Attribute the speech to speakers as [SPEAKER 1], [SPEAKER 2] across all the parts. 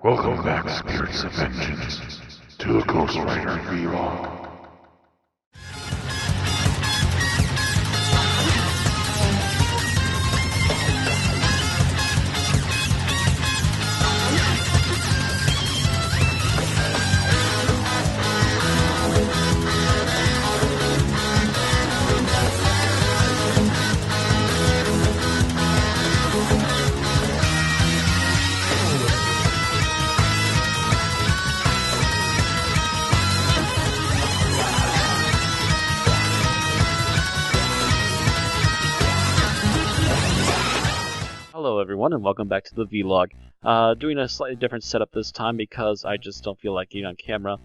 [SPEAKER 1] Welcome back, Spirits of Vengeance, to a Ghost Rider vlog.
[SPEAKER 2] Hello everyone and welcome back to the vlog. Doing a slightly different setup this time because I just don't feel like getting on camera.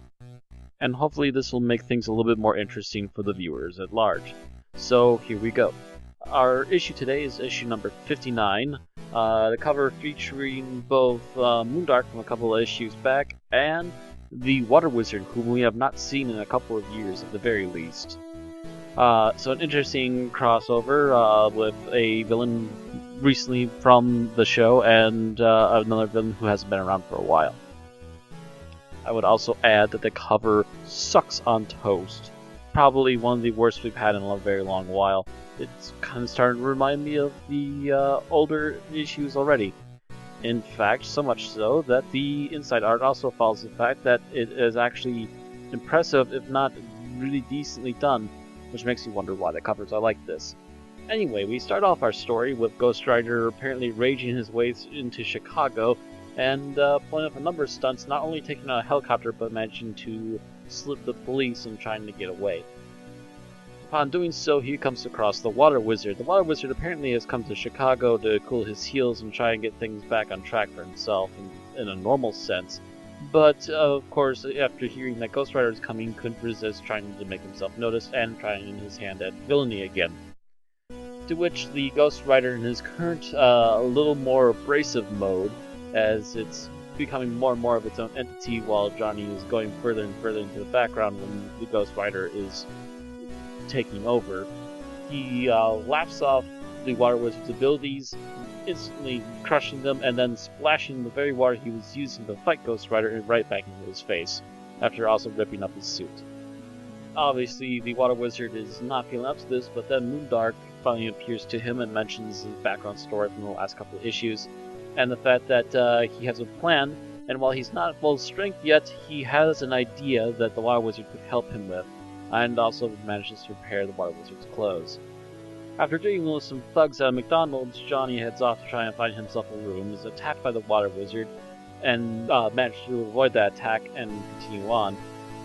[SPEAKER 2] And hopefully this will make things a little bit more interesting for the viewers at large. So here we go. Our issue today is issue number 59. The cover featuring both MoonDark from a couple of issues back and the Water Wizard, whom we have not seen in a couple of years at the very least. So an interesting crossover with a villain recently from the show and another villain who hasn't been around for a while. I would also add that the cover sucks on toast. Probably one of the worst we've had in a very long while. It's kind of starting to remind me of the older issues already. In fact, so much so that the inside art also follows the fact that it is actually impressive, if not really decently done, which makes you wonder why the covers are like this. Anyway, we start off our story with Ghost Rider apparently raging his way into Chicago and pulling up a number of stunts, not only taking out a helicopter but managing to slip the police and trying to get away. Upon doing so, he comes across the Water Wizard. The Water Wizard apparently has come to Chicago to cool his heels and try and get things back on track for himself in a normal sense. But, of course, after hearing that Ghost Rider is coming, couldn't resist trying to make himself noticed and trying his hand at villainy again. To which the Ghost Rider in his current, a little more abrasive mode, as it's becoming more and more of its own entity while Johnny is going further and further into the background when the Ghost Rider is taking over. He laughs off the Water Wizard's abilities, instantly crushing them and then splashing the very water he was using to fight Ghost Rider right back into his face, after also ripping up his suit. Obviously, the Water Wizard is not feeling up to this, but then MoonDark finally appears to him and mentions his background story from the last couple of issues, and the fact that he has a plan, and while he's not full strength yet, he has an idea that the Water Wizard could help him with, and also manages to repair the Water Wizard's clothes. After dealing with some thugs at McDonald's, Johnny heads off to try and find himself a room, is attacked by the Water Wizard, and manages to avoid that attack and continue on.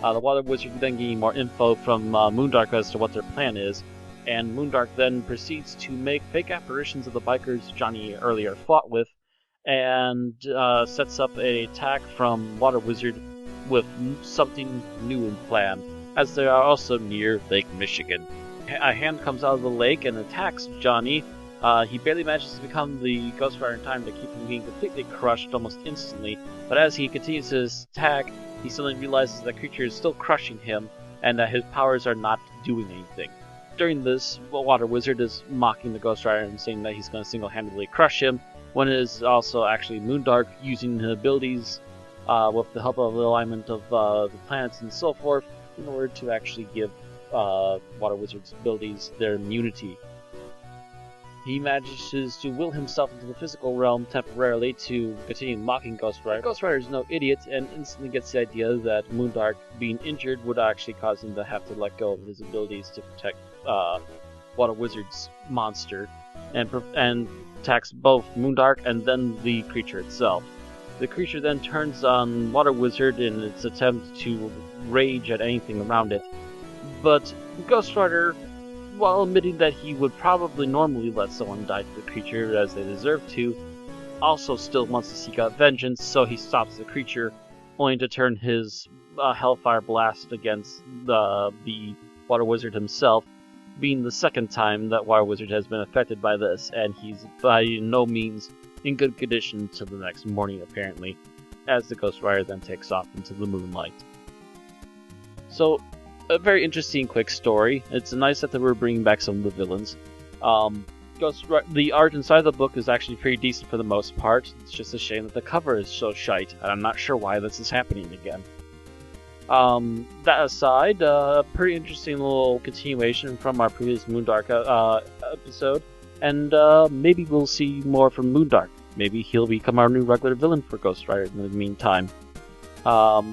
[SPEAKER 2] The Water Wizard then getting more info from MoonDark as to what their plan is, and MoonDark then proceeds to make fake apparitions of the bikers Johnny earlier fought with, and sets up an attack from Water Wizard with something new in plan, as they are also near Lake Michigan. A hand comes out of the lake and attacks Johnny. He barely manages to become the Ghost Rider in time to keep him being completely crushed almost instantly, but as he continues his attack, he suddenly realizes the creature is still crushing him, and that his powers are not doing anything. During this, the Water Wizard is mocking the Ghost Rider and saying that he's going to single-handedly crush him, when it is also actually MoonDark using his abilities with the help of the alignment of the planets and so forth in order to actually give Water Wizard's abilities their immunity. He manages to will himself into the physical realm temporarily to continue mocking Ghost Rider. Ghost Rider is no idiot and instantly gets the idea that MoonDark being injured would actually cause him to have to let go of his abilities to protect Water Wizard's monster, and attacks both MoonDark and then the creature itself. The creature then turns on Water Wizard in its attempt to rage at anything around it, but Ghost Rider, while admitting that he would probably normally let someone die to the creature as they deserve to, also still wants to seek out vengeance, so he stops the creature, only to turn his Hellfire Blast against the Water Wizard himself, being the second time that Water Wizard has been affected by this, and he's by no means in good condition till the next morning apparently, as the Ghost Rider then takes off into the moonlight. So, a very interesting quick story. It's nice that we're bringing back some of the villains. the art inside the book is actually pretty decent for the most part. It's just a shame that the cover is so shite, and I'm not sure why this is happening again. That aside, pretty interesting little continuation from our previous MoonDark episode, and maybe we'll see more from MoonDark. Maybe he'll become our new regular villain for Ghost Rider in the meantime.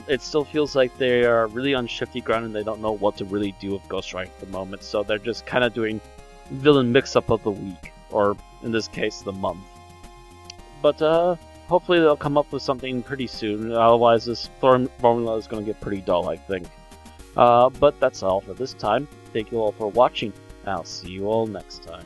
[SPEAKER 2] It still feels like they are really on shifty ground and they don't know what to really do with Ghost Rider at the moment, so they're just kind of doing villain mix-up of the week, or in this case, the month. But hopefully they'll come up with something pretty soon, otherwise this formula is going to get pretty dull, I think. But that's all for this time. Thank you all for watching, and I'll see you all next time.